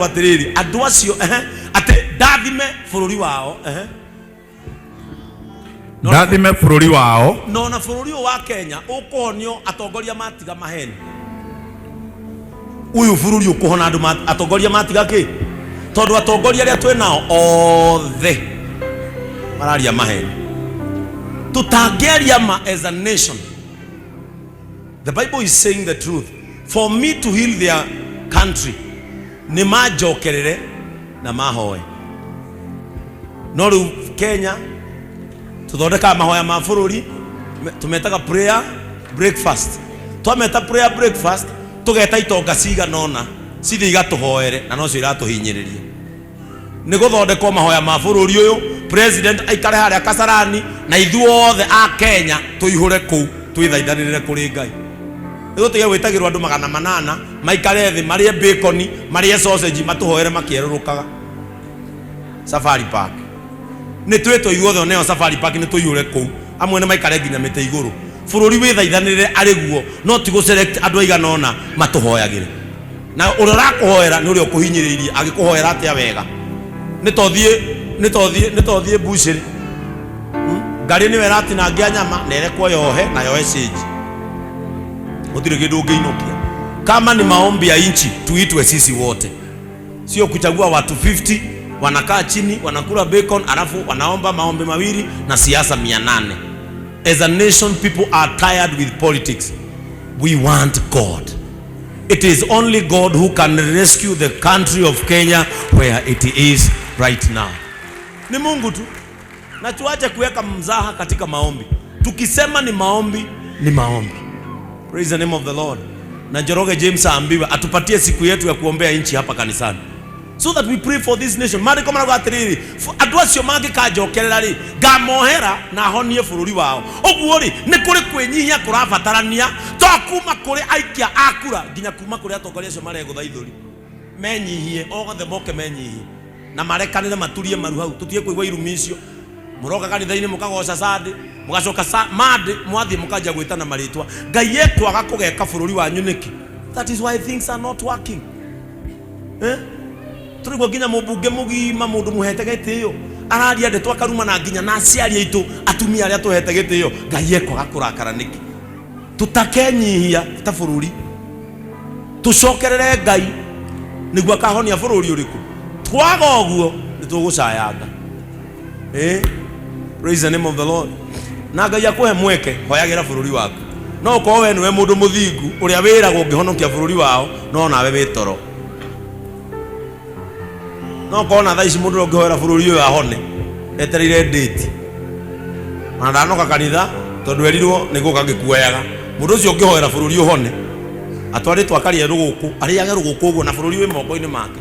Watiriri andu acio ate ndathime bururi wao ndathime bururi wao no na bururi wa Kenya ukonio atongoria matiga maheni uyu bururi ukuhona andu atongoria matiga ki tondu atongoria aria twi nao othe mararia maheni tutangeria ma as a nation. The Bible is saying the truth. For me to heal their country ni majokerere na mahoe. No riu Kenya tuthondeka mahoya ma bururi tumetaga prayer breakfast. Twameta prayer breakfast tugeta itonga ciga nona cithi igatuhoere na no cio iratuhinyiririe. Ni guthondekwo mahoya ma bururi uyu president aikare haria Kasarani na ithuothe a Kenya tuihure ku twithaithanirire kuri Ngai. Tutige gwitagirwo andu 800 maikare thi marie bacon marie sausage matuhoere makierurukaga Safari Park. Ni twetwo ithuothe neo Safari Park ni tuihure ku amwe ne maikare nginya mite iguru. Bururi withaithanirire ariguo no ti gu select andu aiganona matuhoyagire. Na urora kuhoera ni uri ukuhinyiririe agikuhoera atia wega. Nitothie bushiri ngari ni werati na ngia nyama na ere kwa yohe na yohe stage mutire kindu ngeinokia. Kama ni maombi ya inchi tuitwe sisi wote, sio kuchagua watu 50 wanakaa chini wanakula bacon alafu wanaomba maombi mawili na siasa 800. As a nation, people are tired with politics. We want God. It is only God who can rescue the country of Kenya where it is right now. Ni Mungu tu. Na tuache kuweka mzaha katika maombi. Tukisema ni maombi, ni maombi. Praise the name of the Lord. Na Njoroge James aambiwa atupatie siku yetu ya kuombea nchi hapa kanisani, so that we pray for this nation. Mari kama na atiriri andu acio mangi kajokerera ri ngamohera na honie bururi wao. Oguo ri ni kuri kwenyihia kurabatarania tokuma kuri aikia akura nginya kuma kuri atongoria acio marego thaithuri menyihie ogothe moke menyihie na marekanire maturie maru hau tutie kuigwa irumi icio muroka kanitha-ini mukagoca sadi mugacoka made mwathie mukanjia gwitana maritwa Ngai yetu agakugeka bururi wanyu niki. That is why things are not working. Turigwo nginya mubunge mugima mundu muhete gitio araria ndeto akaruma na nginya na aciari aitu atumia aria tuhete gitio Ngai yeko agakurakara niki. Tutakenyihia ta bururi tucokerere Ngai niguo akahonia bururi uriku. Twaga uguo nitugucayanga. Praise the name of the Lord. Na Ngai akuhe mweke hoyagira bururi waku. No ko we niwe mundu muthingu uria wiragwo ngihonokia bururi wao no nawe witoro. No kona thaici mundu ungihoera bururi uyu ahone etereire date. Na ndanoka kanitha tondu erirwo niguka ngikuoyaga. Mundu ucio ungihoera bururi uhone atwaritwo akaria ruguku ariage ruguku uguo na bururi wi moko-ini make.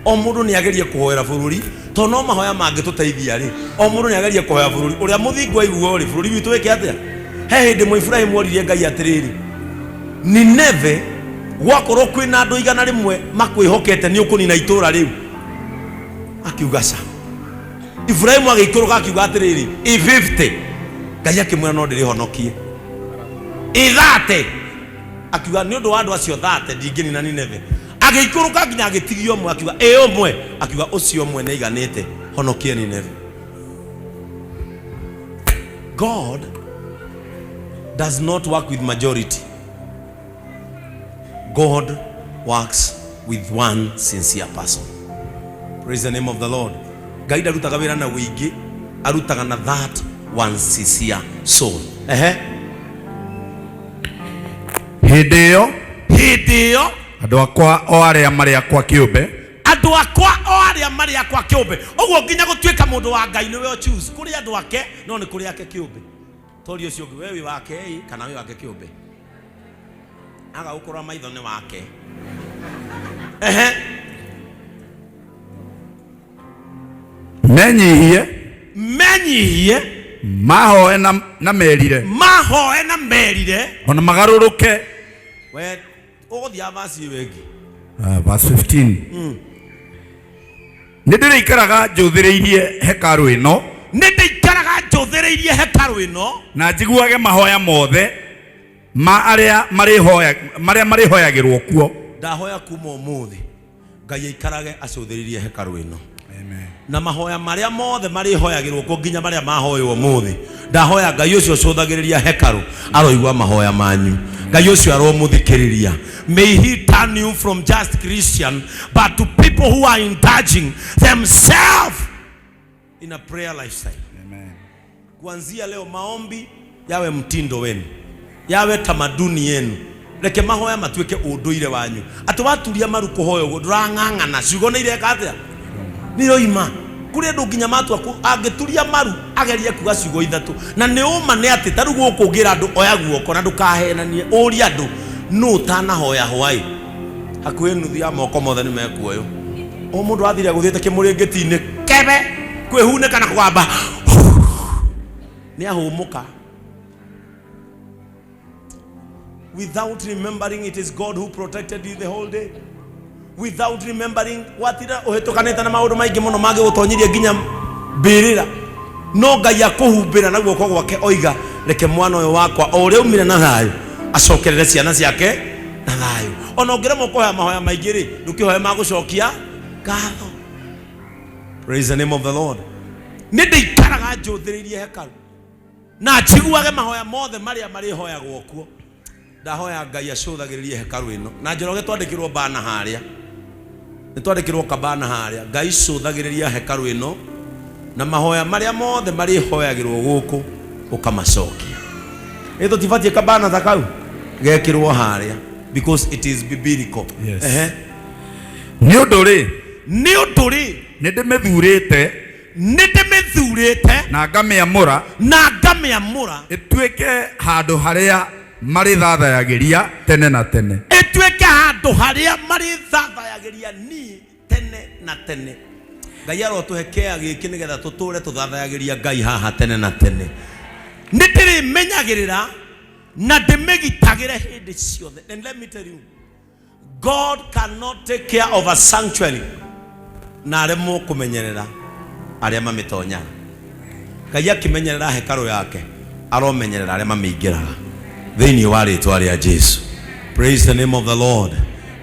O mundu ni agerie kuhoera bururi to no mahoya mangi tuteithia ri. O mundu ni agerie kuhoya bururi uria muthingu aiguo ri bururi witu wike atia. He hindi mu Ibrahim oririe Ngai atiriri Nineve gwakorwo kwina andu 100 makwihokete ni ukunina itura riu. Akiuga sa Ibrahim agikuruka akiuga atiriri 50 Ngai akimwira no ndirihonokie 30 akiuga ni undu wa andu acio 30 ndingini na Nineve. Agikuruka nginya agitigio umwe akiuga umwe akiuga ucio umwe ni iganite honokie Nineve. God does not work with majority. God works with one sincere person. Praise the name of the Lord. Ngai arutaga wira na wingi, arutaga na that one sincere soul. Hideo andu akwa o aria mari akwa kiumbe, andu akwa o aria mari akwa kiumbe. Oguo nginya gutuika mundu wa Ngai ni we choose kuri andu ake no ni kuri ake kiumbe. Tori ucio ngi wewe wake kana wewe wake kiumbe aga ukora maitho ni wake. Menyihie mahoe na merire ona magaruruke. We uguthia verse wengi verse 15. Nindiraikaraga njuthireirie hekaru ino na njiguage mahoya mothe ma aria marihoyagirwo kuo. Ndahoya kuma umuthi Ngai aikarage acuthiririe hekaru ino. Amen. Na mahoya maria mothe mari hoyagirwo ko nginya maria mahoywo muthi ndahoya Ngai ucio cuthagiriria hekaru aroigwa mahoya manyu. Ngai ucio aromuthikiriria. May he turn you from just Christian but to people who are indulging themselves in a prayer lifestyle. Amen. Kuanzia leo maombi yawe mtindo wenu, yawe tamaduni yenu. Reke mahoya matuike unduire wanyu. Atwaturia maru kuhoyo ndurang'ang'ana ciugo ni ireka atia ni roima kuri ndu nginya matu angeturia maru agerie kuga ciugo ithatu na ni uma ni ati taru gukungira andu oya guoko na ndukahenanie uri andu no tana hoya hwai hakuhe nuthu ya moko mothe ni mekuoyo o mundu athire guthiete kimuringiti-ini kebe kwihune kana kwamba ni ahumuka without remembering it is God who protected you the whole day, without remembering watira uhetokaneta na maundu maingi muno mage gutonyirie nginya mbirira no Ngai akuhumbira na guoko gwake oiga reke mwana uyu wakwa o uri umire na thayu acokerere ciana ciake na thayu. Ona ungiremo kuhoya mahoya maingi ri ndukihoya magucokia ngatho. Praise the name of the Lord. Ni ndikaraga njuthiririe hekaru na njiguage mahoya mothe maria mari hoyagwo kuo. Ndahoya Ngai acuthagiririe hekaru ino na njoroge twandikirwo bana haria ni twandikirwo kabana haria Ngai cuthagiriria hekaru ino na mahoya maria mothe mari hoyagirwo guku ukamacokia. Eto tifatie kabana takau gekirwo haria because it is biblical. Yes. Ni uduri ndimethurite na ngamiamura ituike handu haria mari thathayagiria tene na tene. Etuike handu haria mari thathayagiria ni tene na tene. Ngai arotuhekea giki nigetha tuture tuthathayagiria Ngai haha tene na tene. Nitiri menyagirira na ndimegitagire hindi ciothe. And let me tell you, God cannot take care of a sanctuary na aremo kumenyerera aria mamitonya. Ngai akimenyerera hekaru yake aromenyerera aria mamingiraga thini wa ritwa ria Jesu. Praise the name of the Lord.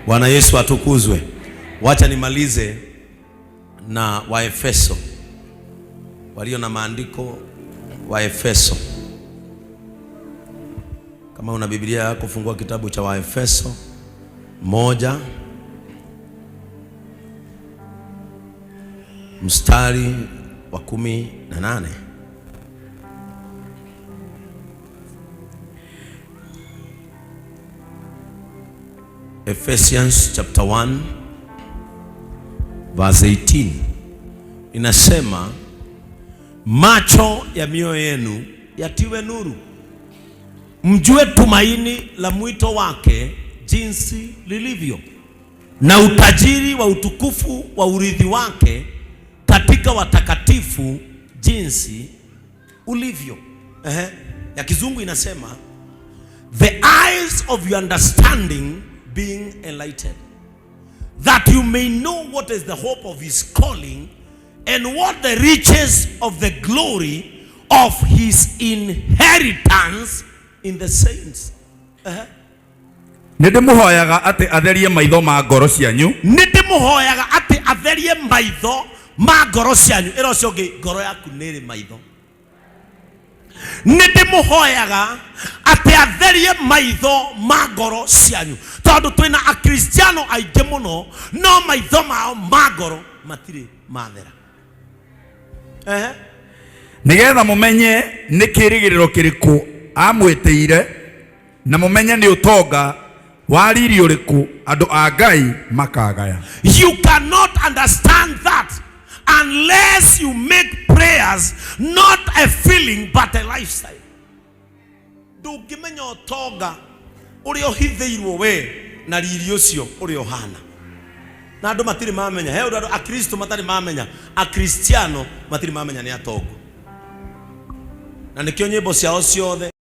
Bwana Yesu atukuzwe. Wacha nimalize na Waefeso walio na maandiko. Waefeso, kama una Biblia yako fungua kitabu cha Waefeso 1 mstari wa 18. Ephesians chapter 1 verse 18 inasema, macho ya mioyo yenu yatiwe nuru, mjue tumaini la mwito wake jinsi lilivyo, na utajiri wa utukufu wa urithi wake katika watakatifu jinsi ulivyo. Ya Kizungu inasema, the eyes of your understanding being enlightened, that you may know what is the hope of his calling and what the riches of the glory of his inheritance in the saints. Nidimuhoyaga ati atherie maitho ma ngoro cianyu. Nidimuhoyaga ati atherie maitho ma ngoro cianyu. Ero ciongi ngoro yaku niri maitho. Nidimuhoyaga ati atherie maitho ma ngoro cianyu. Tondu twina akristiano aingi muno no maitho mao ma ngoro matiri mathera. Nigetha mumenye ni kirigiriro kiriku amwitiire na mumenye ni utonga wa riri uriku andu a Ngai makagaya. You cannot understand that unless you make prayers not a feeling but a lifestyle. Ndungimenya utonga uri ohithirwo we na riri ucio uri ohana. Na andu matiri mamenya, he andu a Kristo matari mamenya, a Kristiano matiri mamenya ni atongo. Na nikio nyimbo ciao ciothe